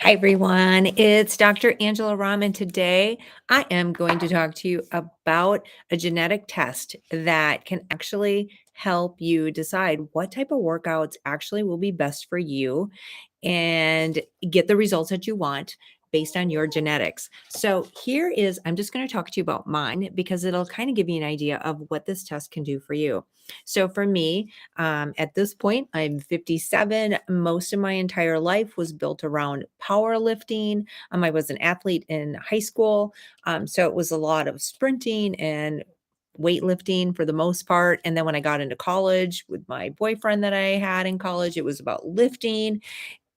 Hi, everyone. It's Dr. Angela Rahman. Today, I am going to talk to you about a genetic test that can actually help you decide what type of workouts actually will be best for you and get the results that you want based on your genetics. So, I'm just going to talk to you about mine because it'll kind of give you an idea of what this test can do for you. So, for me, at this point, I'm 57. Most of my entire life was built around powerlifting. I was an athlete in high school. So, it was a lot of sprinting and weightlifting for the most part. And then when I got into college with my boyfriend that I had in college, it was about lifting.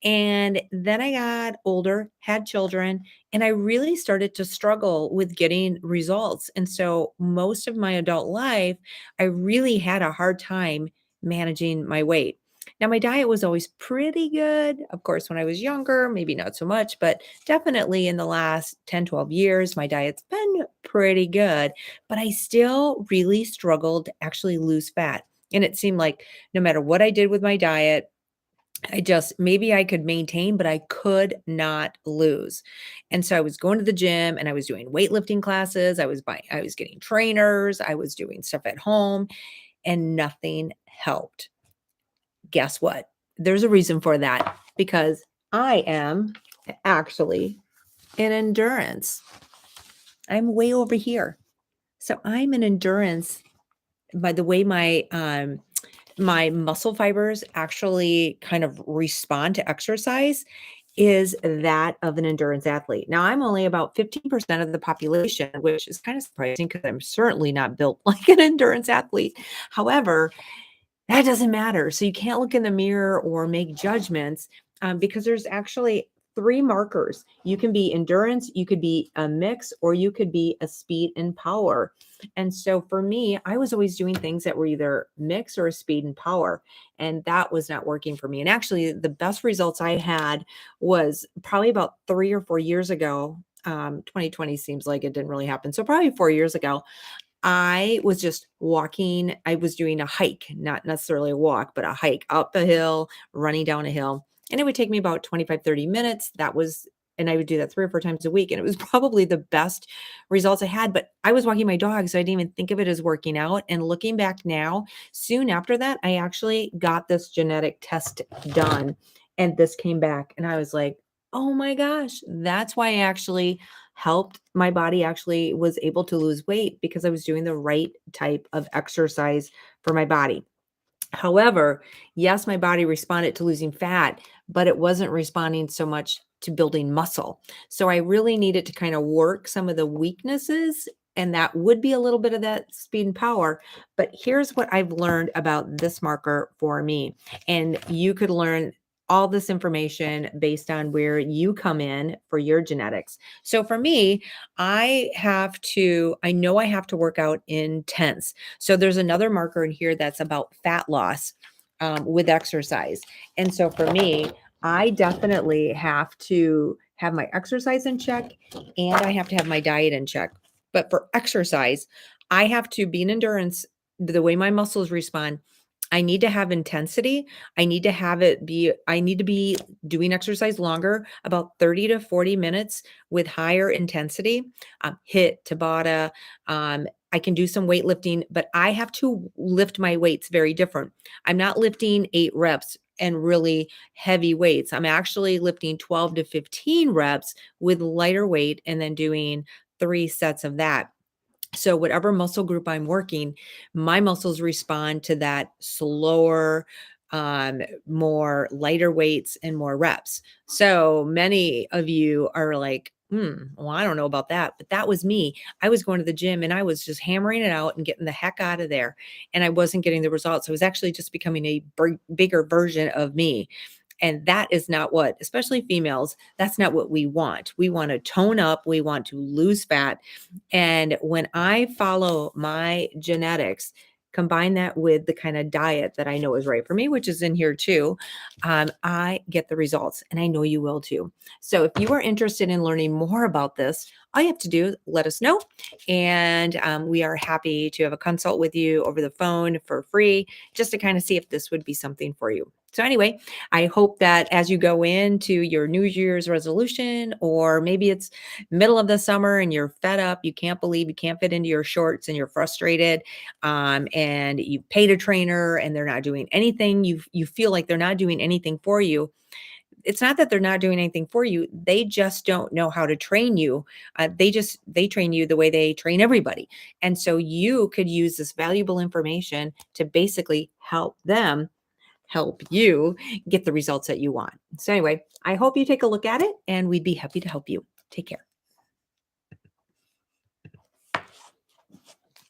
And then I got older, had children, and I really started to struggle with getting results. And so most of my adult life, I really had a hard time managing my weight. Now, my diet was always pretty good. Of course, when I was younger, maybe not so much, but definitely in the last 10, 12 years, my diet's been pretty good. But I still really struggled to actually lose fat. And it seemed like no matter what I did with my diet, I just maybe I could maintain, but I could not lose. And so I was going to the gym and I was doing weightlifting classes. I was getting trainers, I was doing stuff at home and nothing helped. Guess what? There's a reason for that because I am actually in endurance. I'm way over here. So I'm in endurance by the way my muscle fibers actually kind of respond to exercise is that of an endurance athlete. Now, I'm only about 15% of the population, which is kind of surprising because I'm certainly not built like an endurance athlete. However, that doesn't matter. So you can't look in the mirror or make judgments because there's actually three markers. You can be endurance, you could be a mix, or you could be a speed and power. And so for me, I was always doing things that were either mix or a speed and power. And that was not working for me. And actually, the best results I had was probably about 3 or 4 years ago. 2020 seems like it didn't really happen. So probably 4 years ago, I was just walking. I was doing a hike, not necessarily a walk, but a hike up a hill, running down a hill. And it would take me about 25, 30 minutes. And I would do that 3 or 4 times a week. And it was probably the best results I had. But I was walking my dog, so I didn't even think of it as working out. And looking back now, soon after that, I actually got this genetic test done. And this came back. And I was like, oh my gosh, that's why I actually helped my body actually was able to lose weight because I was doing the right type of exercise for my body. However, yes, my body responded to losing fat, but it wasn't responding so much to building muscle. So I really needed to kind of work some of the weaknesses. And that would be a little bit of that speed and power. But here's what I've learned about this marker for me. And you could learn all this information based on where you come in for your genetics. So for me, I know I have to work out intense. So there's another marker in here that's about fat loss with exercise. And so for me, I definitely have to have my exercise in check and I have to have my diet in check. But for exercise, I have to be in endurance the way my muscles respond. I need to have intensity. I need to be doing exercise longer, about 30 to 40 minutes with higher intensity, hit, Tabata, I can do some weightlifting, but I have to lift my weights very different. I'm not lifting 8 reps and really heavy weights. I'm actually lifting 12 to 15 reps with lighter weight and then doing 3 sets of that. So, whatever muscle group I'm working, my muscles respond to that slower, more lighter weights and more reps. So, many of you are like, well, I don't know about that, but that was me. I was going to the gym and I was just hammering it out and getting the heck out of there. And I wasn't getting the results. I was actually just becoming a bigger version of me. And that is not what, especially females, that's not what we want. We want to tone up, we want to lose fat, and when I follow my genetics, combine that with the kind of diet that I know is right for me, which is in here too, I get the results. And I know you will too. So if you are interested in learning more about this, all you have to do is let us know. And we are happy to have a consult with you over the phone for free, just to kind of see if this would be something for you. So, anyway, I hope that as you go into your New Year's resolution, or maybe it's middle of the summer and you're fed up, you can't believe you can't fit into your shorts and you're frustrated, and you paid a trainer and they're not doing anything, you feel like they're not doing anything for you. It's not that they're not doing anything for you, they just don't know how to train you. They train you the way they train everybody, and so you could use this valuable information to basically help them help you get the results that you want. So anyway, I hope you take a look at it, and we'd be happy to help you. Take care.